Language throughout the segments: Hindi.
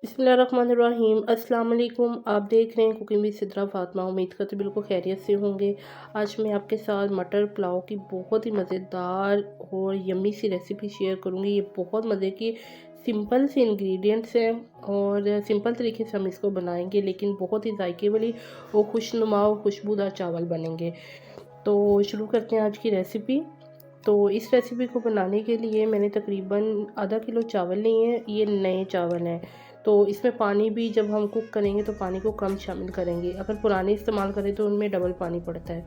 बिस्मिल्लाहिर्रहमानिर्रहीम। अस्सलाम वालेकुम। आप देख रहे हैं कुकिंग विद सिद्रा फातिमा। उम्मीद करते बिल्कुल खैरियत से होंगे। आज मैं आपके साथ मटर पुलाव की बहुत ही मज़ेदार और यम्मी सी रेसिपी शेयर करूंगी। ये बहुत मज़े की सिंपल से इंग्रेडिएंट्स हैं और सिंपल तरीके से हम इसको बनाएंगे, लेकिन बहुत ही जायके वाली और खुशनुमा और खुशबूदार चावल बनेंगे। तो शुरू करते हैं आज की रेसिपी। तो इस रेसिपी को बनाने के लिए मैंने तकरीबन आधा किलो चावल लिए हैं। ये नए चावल हैं, तो इसमें पानी भी जब हम कुक करेंगे तो पानी को कम शामिल करेंगे। अगर पुराने इस्तेमाल करें तो उनमें डबल पानी पड़ता है।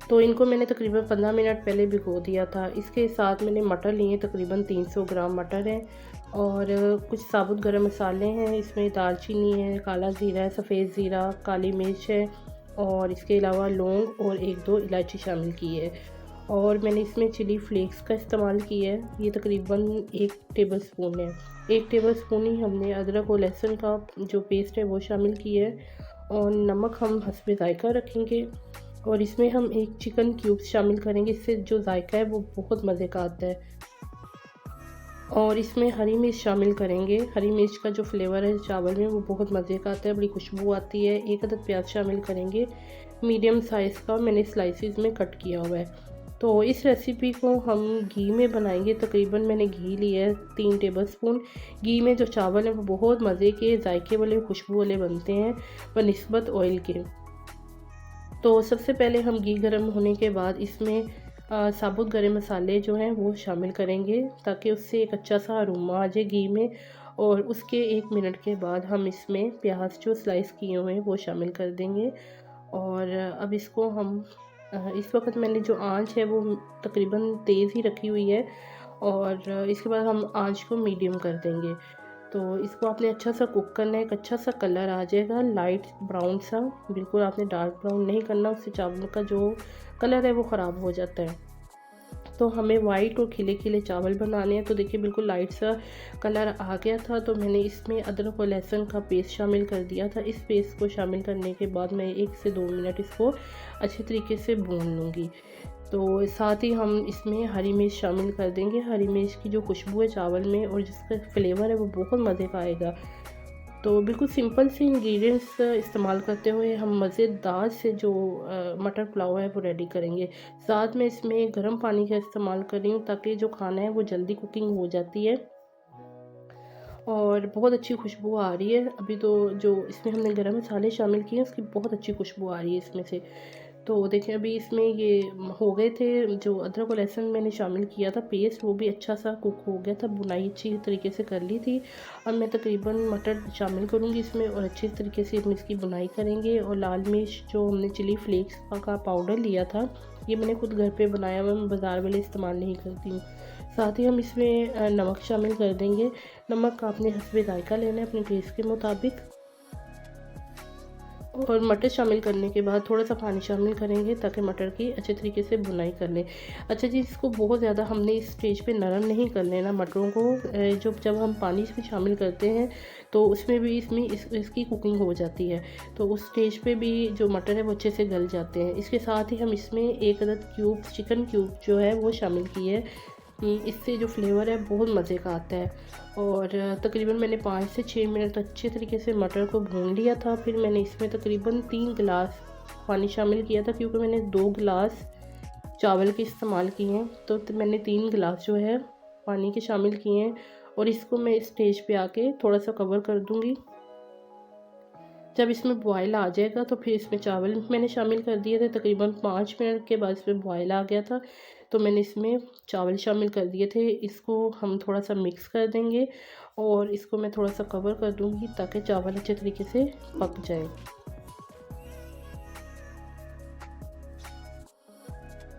तो इनको मैंने तकरीबन 15 मिनट पहले भिगो दिया था। इसके साथ मैंने मटर लिए, तकरीबन 300 ग्राम मटर हैं और कुछ साबुत गरम मसाले हैं। इसमें दालचीनी है, काला ज़ीरा है, सफ़ेद ज़ीरा, काली मिर्च है और इसके अलावा लौंग और 1-2 इलायची शामिल की है। और मैंने इसमें चिली फ्लेक्स का इस्तेमाल किया है। ये तकरीबन 1 टेबलस्पून है। 1 टेबलस्पून ही हमने अदरक और लहसुन का जो पेस्ट है वो शामिल किया है। और नमक हम हस्बे ज़ायका रखेंगे। और इसमें हम 1 चिकन क्यूब्स शामिल करेंगे, इससे जो जायका है वो बहुत मज़े का आता है। और इसमें हरी मिर्च शामिल करेंगे। हरी मिर्च का जो फ्लेवर है चावल में वो बहुत मज़े का आता है, बड़ी खुशबू आती है। 1 अदद प्याज शामिल करेंगे, मीडियम साइज़ का मैंने स्लाइसिस में कट किया हुआ है। तो इस रेसिपी को हम घी में बनाएंगे। तकरीबन मैंने घी लिया है 3 टेबलस्पून। घी में जो चावल है वो बहुत मज़े के, जायके वाले, खुशबू वाले बनते हैं बनिस्बत ऑयल के। तो सबसे पहले हम घी गर्म होने के बाद इसमें साबुत गरम मसाले जो हैं वो शामिल करेंगे, ताकि उससे एक अच्छा सा अरोमा आ जाए घी में। और उसके 1 मिनट के बाद हम इसमें प्याज जो स्लाइस किए हुए हैं वो शामिल कर देंगे। और अब इसको हम इस वक्त मैंने जो आंच है वो तकरीबन तेज़ ही रखी हुई है। और इसके बाद हम आंच को मीडियम कर देंगे। तो इसको आपने अच्छा सा कुक करना है। एक अच्छा सा कलर आ जाएगा, लाइट ब्राउन सा, बिल्कुल आपने डार्क ब्राउन नहीं करना, उससे चावल का जो कलर है वो ख़राब हो जाता है। तो हमें वाइट और खिले खिले चावल बनाने हैं। तो देखिए बिल्कुल लाइट सा कलर आ गया था। तो मैंने इसमें अदरक और लहसुन का पेस्ट शामिल कर दिया था। इस पेस्ट को शामिल करने के बाद मैं 1 से 2 मिनट इसको अच्छे तरीके से भून लूँगी। तो साथ ही हम इसमें हरी मिर्च शामिल कर देंगे। हरी मिर्च की जो खुशबू है चावल में और जिसका फ्लेवर है वो बहुत मज़े का आएगा। तो बिल्कुल सिंपल से इंग्रेडिएंट्स इस्तेमाल करते हुए हम मज़ेदार से जो मटर पुलाव है वो रेडी करेंगे। साथ में इसमें गर्म पानी का इस्तेमाल कर रही हूँ, ताकि जो खाना है वो जल्दी कुकिंग हो जाती है और बहुत अच्छी खुशबू आ रही है। अभी तो जो इसमें हमने गरम मसाले शामिल किए हैं उसकी बहुत अच्छी खुशबू आ रही है इसमें से। तो देखिए अभी इसमें ये हो गए थे, जो अदरक और लहसुन मैंने शामिल किया था पेस्ट, वो भी अच्छा सा कुक हो गया था, बुनाई अच्छी तरीके से कर ली थी। अब मैं तकरीबन मटर शामिल करूँगी इसमें और अच्छे तरीके से हम इसकी बुनाई करेंगे। और लाल मिर्च जो हमने चिली फ्लेक्स का पाउडर लिया था, ये मैंने खुद घर पे बनाया हुआ, मैं बाज़ार वाले इस्तेमाल नहीं करती हूँ। साथ ही हम इसमें नमक शामिल कर देंगे। नमक आपने हस्बे जायका लेना है अपने टेस्ट के मुताबिक। और मटर शामिल करने के बाद थोड़ा सा पानी शामिल करेंगे, ताकि मटर की अच्छे तरीके से बुनाई कर लें। अच्छा जी, इसको बहुत ज़्यादा हमने इस स्टेज पे नरम नहीं कर लेना मटरों को। जब हम पानी इसमें शामिल करते हैं तो उसमें भी इसकी कुकिंग हो जाती है। तो उस स्टेज पे भी जो मटर है वो अच्छे से गल जाते हैं। इसके साथ ही हम इसमें 1 अदद चिकन क्यूब जो है वो शामिल किए हैं। इससे जो फ्लेवर है बहुत मज़े का आता है। और तकरीबन मैंने 5 से 6 मिनट अच्छे तरीके से मटर को भून लिया था। फिर मैंने इसमें तकरीबन 3 गिलास पानी शामिल किया था, क्योंकि मैंने 2 गिलास चावल के इस्तेमाल किए हैं। तो मैंने 3 गिलास जो है पानी के शामिल किए हैं। और इसको मैं इस स्टेज पे आके थोड़ा सा कवर कर दूँगी। जब इसमें बॉयल आ जाएगा तो फिर इसमें चावल मैंने शामिल कर दिए थे। तकरीबन 5 मिनट के बाद इसमें बॉयल आ गया था, तो मैंने इसमें चावल शामिल कर दिए थे। इसको हम थोड़ा सा मिक्स कर देंगे और इसको मैं थोड़ा सा कवर कर दूंगी, ताकि चावल अच्छे तरीके से पक जाए।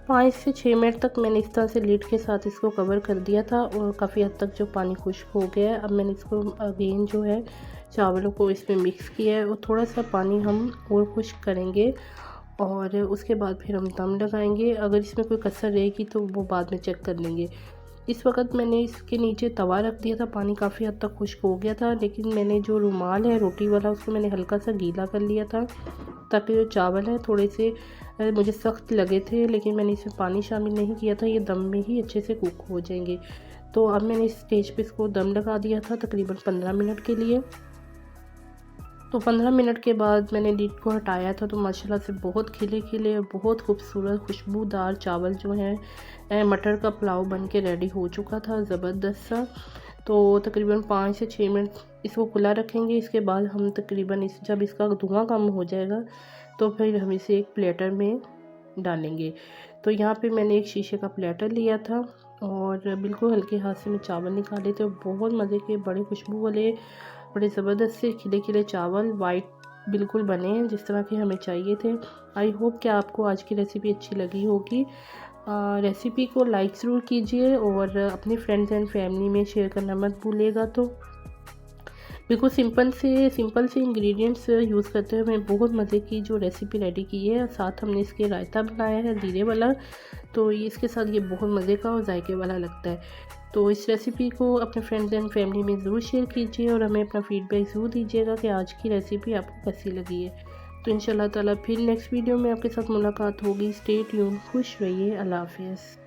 5 से 6 मिनट तक मैंने इस तरह से लिड के साथ इसको कवर कर दिया था और काफ़ी हद तक जो पानी खुश्क हो गया है। अब मैंने इसको अगेन जो है चावलों को इसमें मिक्स किया है और थोड़ा सा पानी हम और खुश्क करेंगे और उसके बाद फिर हम दम लगाएंगे। अगर इसमें कोई कसर रहेगी तो वो बाद में चेक कर लेंगे। इस वक्त मैंने इसके नीचे तवा रख दिया था। पानी काफ़ी हद तक खुश्क हो गया था, लेकिन मैंने जो रुमाल है रोटी वाला उसको मैंने हल्का सा गीला कर लिया था, ताकि जो चावल है थोड़े से मुझे सख्त लगे थे, लेकिन मैंने इसमें पानी शामिल नहीं किया था। ये दम में ही अच्छे से कुक हो जाएंगे। तो अब मैंने इस स्टेज पे इसको दम लगा दिया था तकरीबन 15 मिनट के लिए। तो 15 मिनट के बाद मैंने लिड को हटाया था, तो माशाल्लाह से बहुत खिले खिले और बहुत खूबसूरत खुशबूदार चावल जो हैं मटर का पुलाव बन के रेडी हो चुका था, ज़बरदस्त सा। तो तकरीबन 5 से 6 मिनट इसको खुला रखेंगे। इसके बाद हम तकरीबन जब इसका धुआं कम हो जाएगा तो फिर हम इसे एक प्लेटर में डालेंगे। तो यहाँ पे मैंने एक शीशे का प्लेटर लिया था और बिल्कुल हल्के हाथ से मैं चावल निकाले थे। बहुत मज़े के बड़े खुशबू वाले बड़े ज़बरदस्त से खिले खिले चावल वाइट बिल्कुल बने हैं जिस तरह के हमें चाहिए थे। आई होप कि आपको आज की रेसिपी अच्छी लगी होगी। रेसिपी को लाइक ज़रूर कीजिए और अपने फ्रेंड्स एंड फैमिली में शेयर करना मत भूलिएगा। तो बिल्कुल सिंपल से इंग्रेडिएंट्स यूज़ करते हुए मैं बहुत मज़े की जो रेसिपी रेडी की है। साथ हमने इसके रायता बनाया है ज़ीरे वाला, तो इसके साथ ये बहुत मज़े का और जायके वाला लगता है। तो इस रेसिपी को अपने फ्रेंड्स एंड फैमिली में ज़रूर शेयर कीजिए और हमें अपना फ़ीडबैक ज़रूर दीजिएगा कि आज की रेसिपी आपको कैसी लगी है। तो इंशाल्लाह ताला फिर नेक्स्ट वीडियो में आपके साथ मुलाकात होगी। स्टे ट्यून, खुश रहिए, अल्लाह हाफ़िज़।